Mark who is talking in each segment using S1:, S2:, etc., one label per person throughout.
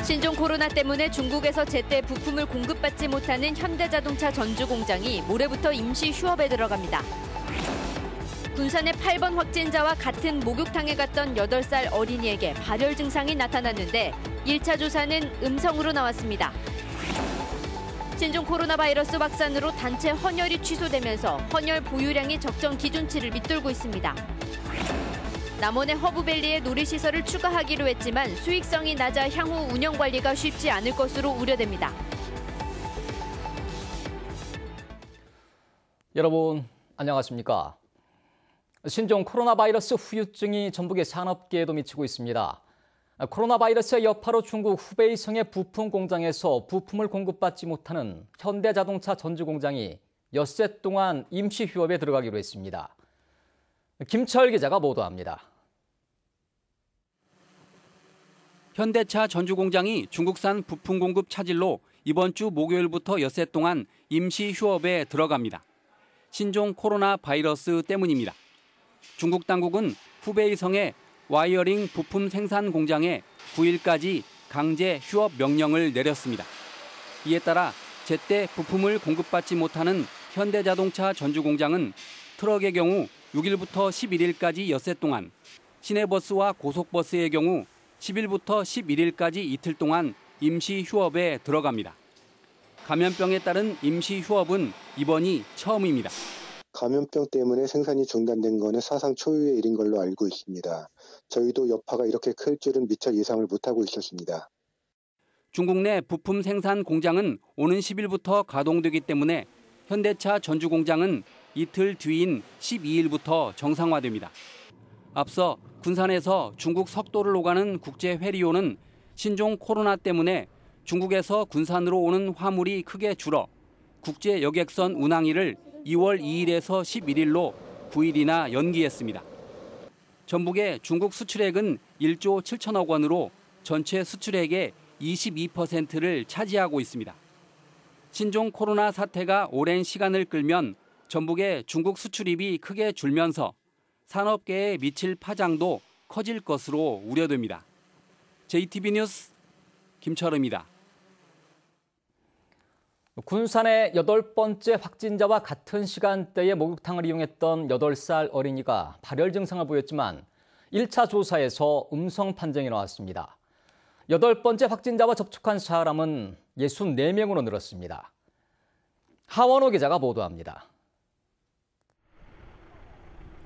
S1: 신종 코로나 때문에 중국에서 제때 부품을 공급받지 못하는 현대자동차 전주 공장이 모레부터 임시 휴업에 들어갑니다. 군산의 8번 확진자와 같은 목욕탕에 갔던 8살 어린이에게 발열 증상이 나타났는데 1차 조사는 음성으로 나왔습니다. 신종 코로나 바이러스 확산으로 단체 헌혈이 취소되면서 헌혈 보유량이 적정 기준치를 밑돌고 있습니다. 남원의 허브밸리에 놀이시설을 추가하기로 했지만 수익성이 낮아 향후 운영 관리가 쉽지 않을 것으로 우려됩니다.
S2: 여러분 안녕하십니까? 신종 코로나 바이러스 후유증이 전북의 산업계에도 미치고 있습니다. 코로나 바이러스의 여파로 중국 후베이성의 부품 공장에서 부품을 공급받지 못하는 현대자동차 전주 공장이 엿새 동안 임시 휴업에 들어가기로 했습니다. 김철 기자가 보도합니다.
S3: 현대차 전주 공장이 중국산 부품 공급 차질로 이번 주 목요일부터 엿새 동안 임시 휴업에 들어갑니다. 신종 코로나 바이러스 때문입니다. 중국 당국은 후베이성의 와이어링 부품 생산 공장에 9일까지 강제 휴업 명령을 내렸습니다. 이에 따라 제때 부품을 공급받지 못하는 현대자동차 전주 공장은 트럭의 경우 6일부터 11일까지 엿새 동안, 시내버스와 고속버스의 경우 10일부터 11일까지 이틀 동안 임시 휴업에 들어갑니다. 감염병에 따른 임시 휴업은 이번이 처음입니다.
S4: 감염병 때문에 생산이 중단된 것은 사상 초유의 일인 걸로 알고 있습니다. 저희도 여파가 이렇게 클 줄은 미처 예상을 못하고 있었습니다.
S3: 중국 내 부품 생산 공장은 오는 10일부터 가동되기 때문에 현대차 전주 공장은 이틀 뒤인 12일부터 정상화됩니다. 앞서 군산에서 중국 석도를 오가는 국제 회리호는 신종 코로나 때문에 중국에서 군산으로 오는 화물이 크게 줄어 국제 여객선 운항일을 2월 2일에서 11일로 9일이나 연기했습니다. 전북의 중국 수출액은 1조 7천억 원으로 전체 수출액의 22%를 차지하고 있습니다. 신종 코로나 사태가 오랜 시간을 끌면 전북의 중국 수출입이 크게 줄면서 산업계에 미칠 파장도 커질 것으로 우려됩니다. JTB 뉴스 김철음입니다.
S2: 군산의 8번째 확진자와 같은 시간대에 목욕탕을 이용했던 8살 어린이가 발열 증상을 보였지만 1차 조사에서 음성 판정이 나왔습니다. 8번째 확진자와 접촉한 사람은 64명으로 늘었습니다. 하원호 기자가 보도합니다.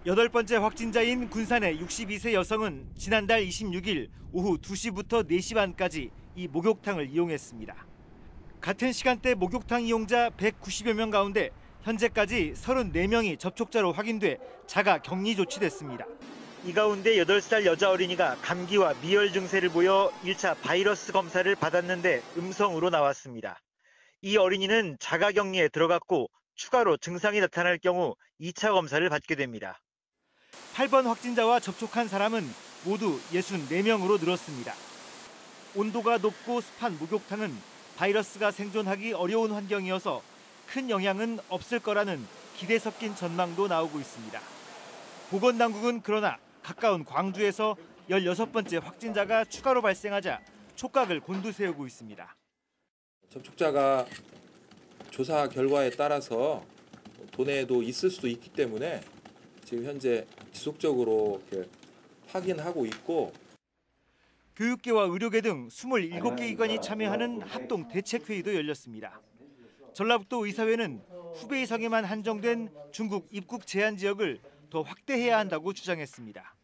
S5: 8번째 확진자인 군산의 62세 여성은 지난달 26일 오후 2시부터 4시 반까지 이 목욕탕을 이용했습니다. 같은 시간대 목욕탕 이용자 190여 명 가운데 현재까지 34명이 접촉자로 확인돼 자가 격리 조치됐습니다. 이 가운데 8살 여자 어린이가 감기와 미열 증세를 보여 1차 바이러스 검사를 받았는데 음성으로 나왔습니다. 이 어린이는 자가 격리에 들어갔고 추가로 증상이 나타날 경우 2차 검사를 받게 됩니다. 8번 확진자와 접촉한 사람은 모두 64명으로 늘었습니다. 온도가 높고 습한 목욕탕은 바이러스가 생존하기 어려운 환경이어서 큰 영향은 없을 거라는 기대 섞인 전망도 나오고 있습니다. 보건당국은 그러나 가까운 광주에서 16번째 확진자가 추가로 발생하자 촉각을 곤두세우고 있습니다.
S6: 접촉자가 조사 결과에 따라서 도내에도 있을 수도 있기 때문에 지금 현재 지속적으로 이렇게 확인하고 있고,
S5: 교육계와 의료계 등 27개 기관이 참여하는 합동 대책회의도 열렸습니다. 전라북도 의사회는 후베이성에만 한정된 중국 입국 제한 지역을 더 확대해야 한다고 주장했습니다.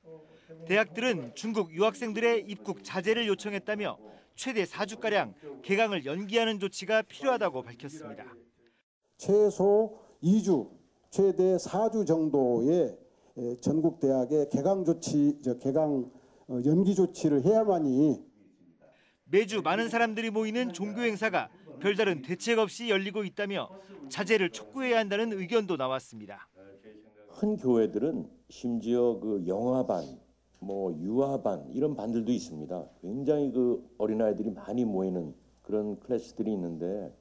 S5: 대학들은 중국 유학생들의 입국 자제를 요청했다며 최대 4주가량 개강을 연기하는 조치가 필요하다고 밝혔습니다.
S7: 최소 2주, 최대 4주 정도의 전국 대학의 개강 연기 조치를 해야만이.
S5: 매주 많은 사람들이 모이는 종교 행사가 별다른 대책 없이 열리고 있다며 자제를 촉구해야 한다는 의견도 나왔습니다.
S8: 큰 교회들은 심지어 영화반, 유아반 이런 반들도 있습니다. 굉장히 어린아이들이 많이 모이는 그런 클래스들이 있는데,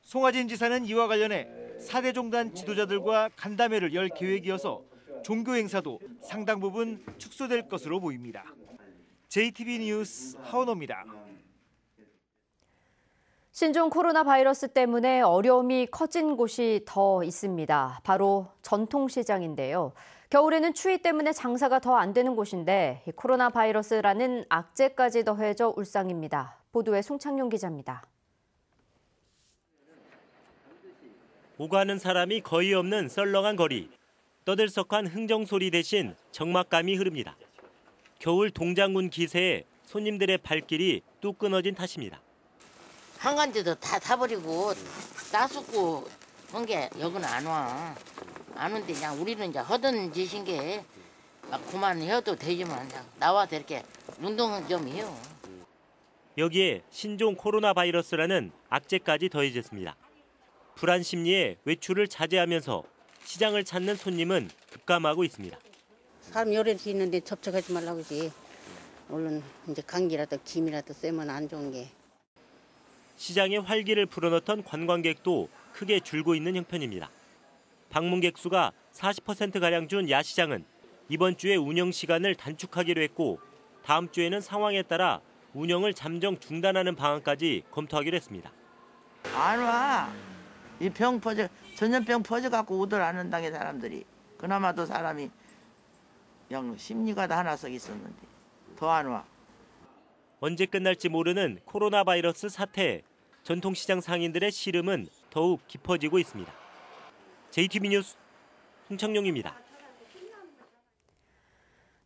S5: 송하진 지사는 이와 관련해 4대 종단 지도자들과 간담회를 열 계획이어서 종교 행사도 상당 부분 축소될 것으로 보입니다. JTB 뉴스 하원호입니다.
S1: 신종 코로나 바이러스 때문에 어려움이 커진 곳이 더 있습니다. 바로 전통시장인데요. 겨울에는 추위 때문에 장사가 더 안 되는 곳인데 코로나 바이러스라는 악재까지 더해져 울상입니다. 보도에 송창용 기자입니다.
S9: 오가는 사람이 거의 없는 썰렁한 거리. 떠들썩한 흥정소리 대신 적막감이 흐릅니다. 겨울 동장군 기세에 손님들의 발길이 뚝 끊어진 탓입니다.
S10: 한간지도 다 타버리고 따숩고 한 게 여기는 안 와. 안 온데 그냥 우리는 이제 하던 짓인 게 막 그만 해도 되지만 그냥 나와서 이렇게 운동 좀 해요.
S9: 여기에 신종 코로나 바이러스라는 악재까지 더해졌습니다. 불안 심리에 외출을 자제하면서 시장을 찾는 손님은 급감하고 있습니다.
S11: 사람 여러 개 있는데 접촉하지 말라고 그러지. 얼른 이제 감기라도 김이라도 쐬면 안 좋은 게.
S9: 시장에 활기를 불어넣던 관광객도 크게 줄고 있는 형편입니다. 방문객 수가 40%가량 준 야시장은 이번 주에 운영 시간을 단축하기로 했고 다음 주에는 상황에 따라 운영을 잠정 중단하는 방안까지 검토하기로 했습니다.
S10: 안 와. 이 병 전염병 퍼져갖고 오들 않는 당의 사람들이. 그나마도 사람이 영 심리가 다 하나 썩 있었는데 더 안 와.
S9: 언제 끝날지 모르는 코로나 바이러스 사태에 전통시장 상인들의 시름은 더욱 깊어지고 있습니다. JTB 뉴스 송창용입니다.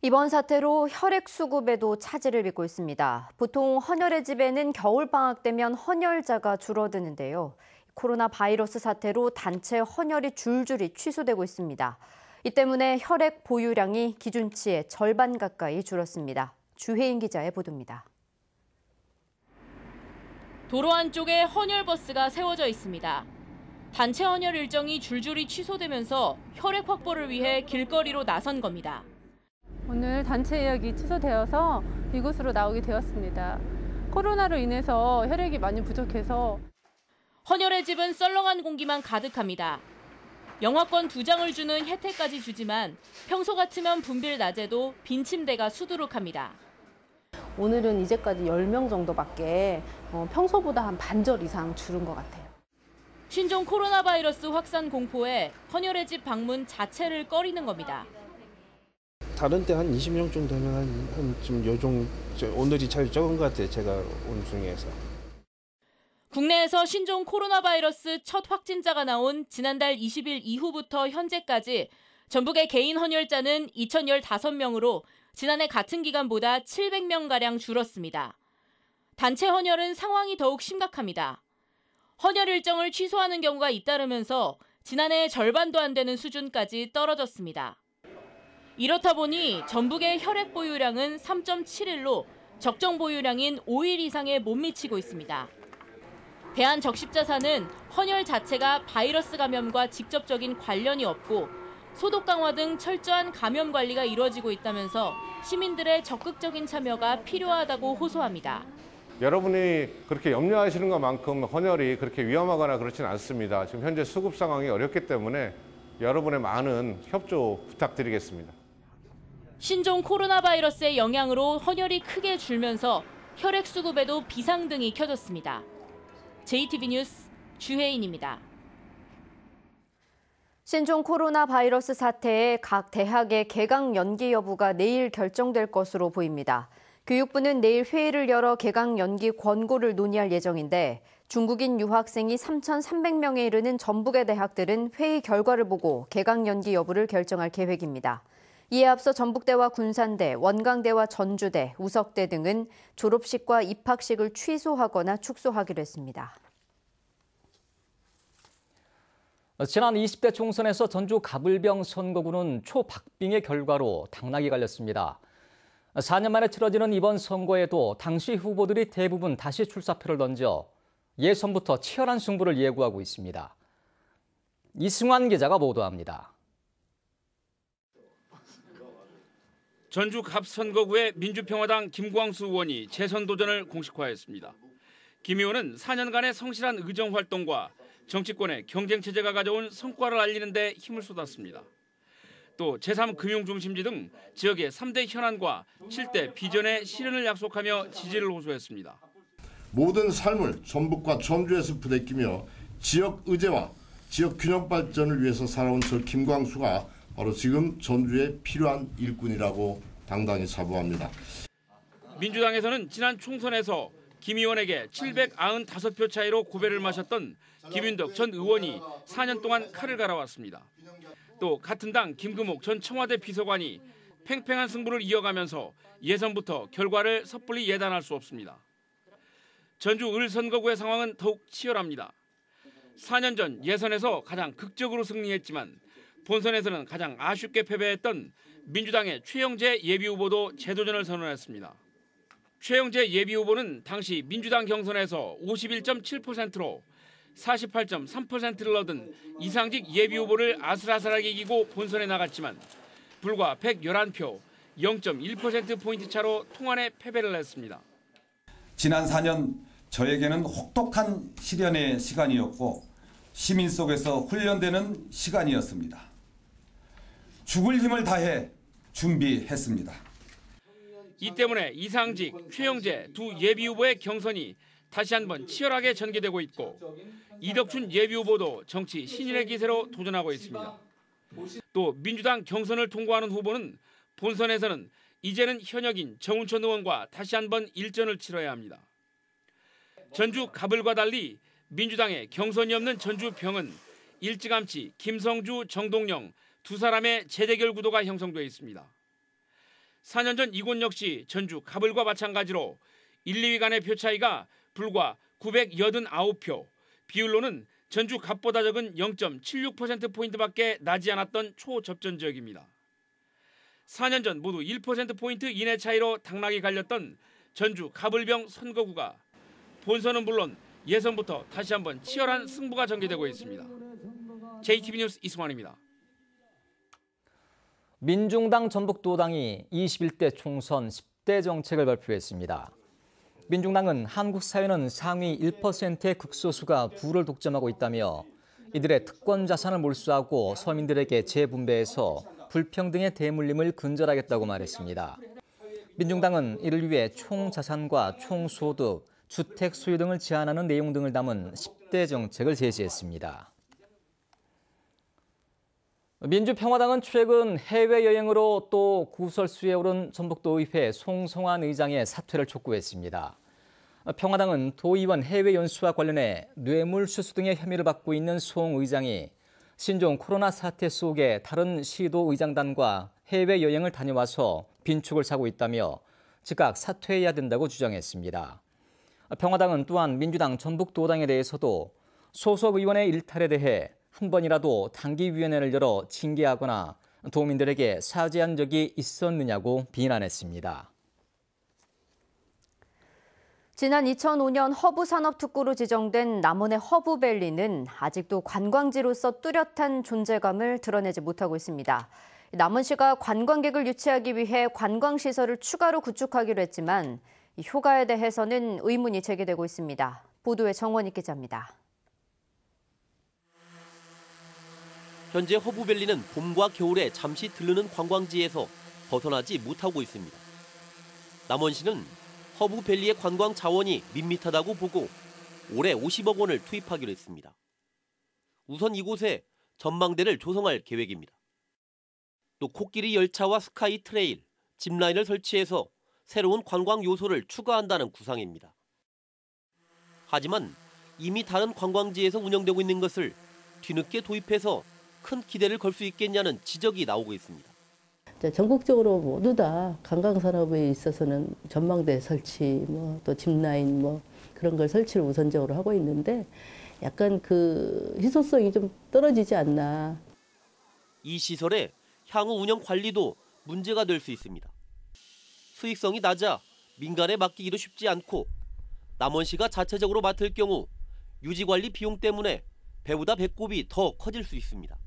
S1: 이번 사태로 혈액 수급에도 차질을 빚고 있습니다. 보통 헌혈의 집에는 겨울방학 되면 헌혈자가 줄어드는데요. 코로나 바이러스 사태로 단체 헌혈이 줄줄이 취소되고 있습니다. 이 때문에 혈액 보유량이 기준치의 절반 가까이 줄었습니다. 주혜인 기자의 보도입니다.
S12: 도로 한쪽에 헌혈버스가 세워져 있습니다. 단체 헌혈 일정이 줄줄이 취소되면서 혈액 확보를 위해 길거리로 나선 겁니다.
S13: 오늘 단체 예약이 취소되어서 이곳으로 나오게 되었습니다. 코로나로 인해서 혈액이 많이 부족해서
S12: 헌혈의 집은 썰렁한 공기만 가득합니다. 영화권 2장을 주는 혜택까지 주지만 평소 같으면 분빌 낮에도 빈 침대가 수두룩합니다.
S14: 오늘은 이제까지 10명 정도밖에 평소보다 한 반절 이상 줄은 것 같아요.
S12: 신종 코로나 바이러스 확산 공포에 헌혈의 집 방문 자체를 꺼리는 겁니다.
S15: 다른 때 한 20명 정도 되면 좀 요정 오늘이 제일 적은 것 같아요. 제가 온 중에서.
S12: 국내에서 신종 코로나 바이러스 첫 확진자가 나온 지난달 20일 이후부터 현재까지 전북의 개인 헌혈자는 2,015명으로 지난해 같은 기간보다 700명가량 줄었습니다. 단체 헌혈은 상황이 더욱 심각합니다. 헌혈 일정을 취소하는 경우가 잇따르면서 지난해의 절반도 안 되는 수준까지 떨어졌습니다. 이렇다 보니 전북의 혈액 보유량은 3.71로 적정 보유량인 5일 이상에 못 미치고 있습니다. 대한적십자사는 헌혈 자체가 바이러스 감염과 직접적인 관련이 없고 소독 강화 등 철저한 감염 관리가 이루어지고 있다면서 시민들의 적극적인 참여가 필요하다고 호소합니다.
S16: 여러분이 그렇게 염려하시는 것만큼 헌혈이 그렇게 위험하거나 그렇지는 않습니다. 지금 현재 수급 상황이 어렵기 때문에 여러분의 많은 협조 부탁드리겠습니다.
S12: 신종 코로나 바이러스의 영향으로 헌혈이 크게 줄면서 혈액 수급에도 비상등이 켜졌습니다. JTB 뉴스 주혜인입니다.
S1: 신종 코로나 바이러스 사태에 각 대학의 개강 연기 여부가 내일 결정될 것으로 보입니다. 교육부는 내일 회의를 열어 개강 연기 권고를 논의할 예정인데 중국인 유학생이 3,300명에 이르는 전북의 대학들은 회의 결과를 보고 개강 연기 여부를 결정할 계획입니다. 이에 앞서 전북대와 군산대, 원광대와 전주대, 우석대 등은 졸업식과 입학식을 취소하거나 축소하기로 했습니다.
S2: 지난 20대 총선에서 전주 가불병 선거구는 초박빙의 결과로 당락이 갈렸습니다. 4년 만에 치러지는 이번 선거에도 당시 후보들이 대부분 다시 출사표를 던져 예선부터 치열한 승부를 예고하고 있습니다. 이승환 기자가 보도합니다.
S17: 전주 갑선거구의 민주평화당 김광수 의원이 재선 도전을 공식화했습니다. 김 의원은 4년간의 성실한 의정활동과 정치권의 경쟁체제가 가져온 성과를 알리는 데 힘을 쏟았습니다. 또 제3금융중심지 등 지역의 3대 현안과 7대 비전의 실현을 약속하며 지지를 호소했습니다.
S18: 모든 삶을 전북과 전주에서 부대끼며 지역 의제와 지역 균형 발전을 위해서 살아온 저 김광수가 바로 지금 전주에 필요한 일꾼이라고 당당히 자부합니다.
S17: 민주당에서는 지난 총선에서 김 의원에게 795표 차이로 고배를 마셨던 김윤덕 전 의원이 4년 동안 칼을 갈아왔습니다. 또 같은 당 김금옥 전 청와대 비서관이 팽팽한 승부를 이어가면서 예선부터 결과를 섣불리 예단할 수 없습니다. 전주 을 선거구의 상황은 더욱 치열합니다. 4년 전 예선에서 가장 극적으로 승리했지만 본선에서는 가장 아쉽게 패배했던 민주당의 최영재 예비후보도 재도전을 선언했습니다. 최영재 예비후보는 당시 민주당 경선에서 51.7%로 48.3%를 얻은 이상직 예비후보를 아슬아슬하게 이기고 본선에 나갔지만 불과 111표, 0.1%포인트 차로 통안에 패배를 했습니다.
S19: 지난 4년 저에게는 혹독한 시련의 시간이었고 시민 속에서 훈련되는 시간이었습니다. 죽을 힘을 다해 준비했습니다.
S17: 이 때문에 이상직, 최영재 두 예비후보의 경선이 다시 한번 치열하게 전개되고 있고 이덕춘 예비후보도 정치 신인의 기세로 도전하고 있습니다. 또 민주당 경선을 통과하는 후보는 본선에서는 이제는 현역인 정운천 의원과 다시 한번 일전을 치러야 합니다. 전주 갑을과 달리 민주당의 경선이 없는 전주 병은 일찌감치 김성주, 정동영 두 사람의 재대결 구도가 형성돼 있습니다. 4년 전 이곳 역시 전주 갑을과 마찬가지로 1, 2위 간의 표 차이가 불과 989표, 비율로는 전주 갑보다 적은 0.76%포인트밖에 나지 않았던 초접전 지역입니다. 4년 전 모두 1%포인트 이내 차이로 당락이 갈렸던 전주 갑을병 선거구가 본선은 물론 예선부터 다시 한번 치열한 승부가 전개되고 있습니다. JTB 뉴스 이승환입니다.
S2: 민중당 전북도당이 21대 총선 10대 정책을 발표했습니다. 민중당은 한국 사회는 상위 1%의 극소수가 부를 독점하고 있다며 이들의 특권 자산을 몰수하고 서민들에게 재분배해서 불평등의 대물림을 근절하겠다고 말했습니다. 민중당은 이를 위해 총자산과 총소득, 주택 소유 등을 제한하는 내용 등을 담은 10대 정책을 제시했습니다. 민주평화당은 최근 해외여행으로 또 구설수에 오른 전북도의회 송성환 의장의 사퇴를 촉구했습니다. 평화당은 도의원 해외 연수와 관련해 뇌물수수 등의 혐의를 받고 있는 송 의장이 신종 코로나 사태 속에 다른 시도 의장단과 해외여행을 다녀와서 빈축을 사고 있다며 즉각 사퇴해야 된다고 주장했습니다. 평화당은 또한 민주당 전북도당에 대해서도 소속 의원의 일탈에 대해 한 번이라도 당기위원회를 열어 징계하거나 도민들에게 사죄한 적이 있었느냐고 비난했습니다.
S1: 지난 2005년 허브산업특구로 지정된 남원의 허브밸리는 아직도 관광지로서 뚜렷한 존재감을 드러내지 못하고 있습니다. 남원시가 관광객을 유치하기 위해 관광시설을 추가로 구축하기로 했지만 이 효과에 대해서는 의문이 제기되고 있습니다. 보도에 정원익 기자입니다.
S20: 현재 허브밸리는 봄과 겨울에 잠시 들르는 관광지에서 벗어나지 못하고 있습니다. 남원시는 허브밸리의 관광 자원이 밋밋하다고 보고 올해 50억 원을 투입하기로 했습니다. 우선 이곳에 전망대를 조성할 계획입니다. 또 코끼리 열차와 스카이 트레일, 짚라인을 설치해서 새로운 관광 요소를 추가한다는 구상입니다. 하지만 이미 다른 관광지에서 운영되고 있는 것을 뒤늦게 도입해서 큰 기대를 걸 수 있겠냐는 지적이 나오고 있습니다.
S21: 전국적으로 모두 다 관광산업에 있어서는 전망대 설치, 또 짚라인 그런 걸 설치를 우선적으로 하고 있는데 약간 그 희소성이 좀 떨어지지 않나.
S20: 이 시설의 향후 운영 관리도 문제가 될 수 있습니다. 수익성이 낮아 민간에 맡기기도 쉽지 않고 남원시가 자체적으로 맡을 경우 유지관리 비용 때문에 배보다 배꼽이 더 커질 수 있습니다.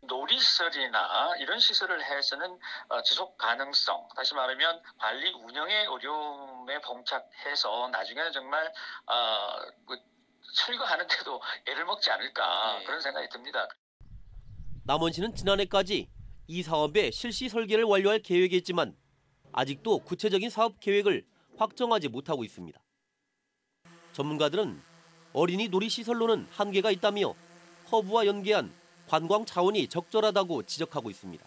S22: 놀이시설이나 이런 시설을 해서는 지속 가능성, 다시 말하면 관리 운영의 어려움에 봉착해서 나중에는 정말 철거하는데도 애를 먹지 않을까 그런 생각이 듭니다.
S20: 남원시는 지난해까지 이 사업의 실시 설계를 완료할 계획이었지만 아직도 구체적인 사업 계획을 확정하지 못하고 있습니다. 전문가들은 어린이 놀이시설로는 한계가 있다며 허브와 연계한 관광 자원이 적절하다고 지적하고 있습니다.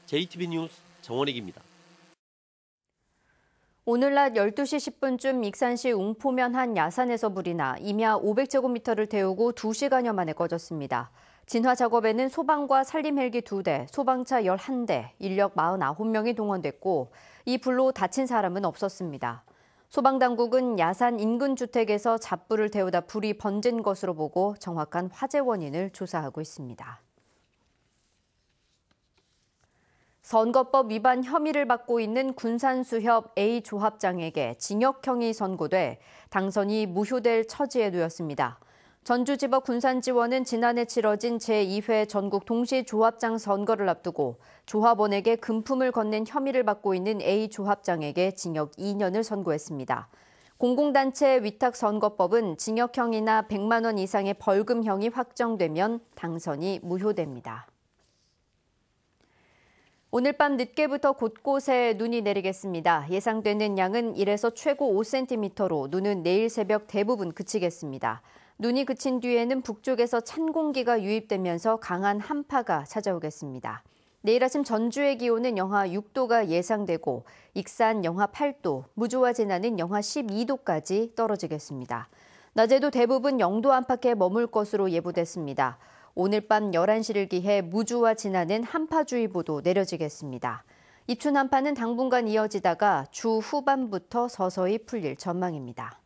S20: JTB 뉴스 정원익입니다.
S1: 오늘 낮 12시 10분쯤 익산시 웅포면 한 야산에서 불이 나 임야 500제곱미터를 태우고 2시간여 만에 꺼졌습니다. 진화 작업에는 소방과 산림 헬기 2대, 소방차 11대, 인력 49명이 동원됐고 이 불로 다친 사람은 없었습니다. 소방당국은 야산 인근 주택에서 잡불을 태우다 불이 번진 것으로 보고 정확한 화재 원인을 조사하고 있습니다. 선거법 위반 혐의를 받고 있는 군산수협 A조합장에게 징역형이 선고돼 당선이 무효될 처지에 놓였습니다. 전주지법 군산지원은 지난해 치러진 제2회 전국 동시조합장 선거를 앞두고 조합원에게 금품을 건넨 혐의를 받고 있는 A조합장에게 징역 2년을 선고했습니다. 공공단체 위탁선거법은 징역형이나 100만 원 이상의 벌금형이 확정되면 당선이 무효됩니다. 오늘 밤 늦게부터 곳곳에 눈이 내리겠습니다. 예상되는 양은 1에서 최고 5cm로 눈은 내일 새벽 대부분 그치겠습니다. 눈이 그친 뒤에는 북쪽에서 찬 공기가 유입되면서 강한 한파가 찾아오겠습니다. 내일 아침 전주의 기온은 영하 6도가 예상되고 익산 영하 8도, 무주와 진안은 영하 12도까지 떨어지겠습니다. 낮에도 대부분 0도 안팎에 머물 것으로 예보됐습니다. 오늘 밤 11시를 기해 무주와 진안은 한파주의보도 내려지겠습니다. 입춘 한파는 당분간 이어지다가 주 후반부터 서서히 풀릴 전망입니다.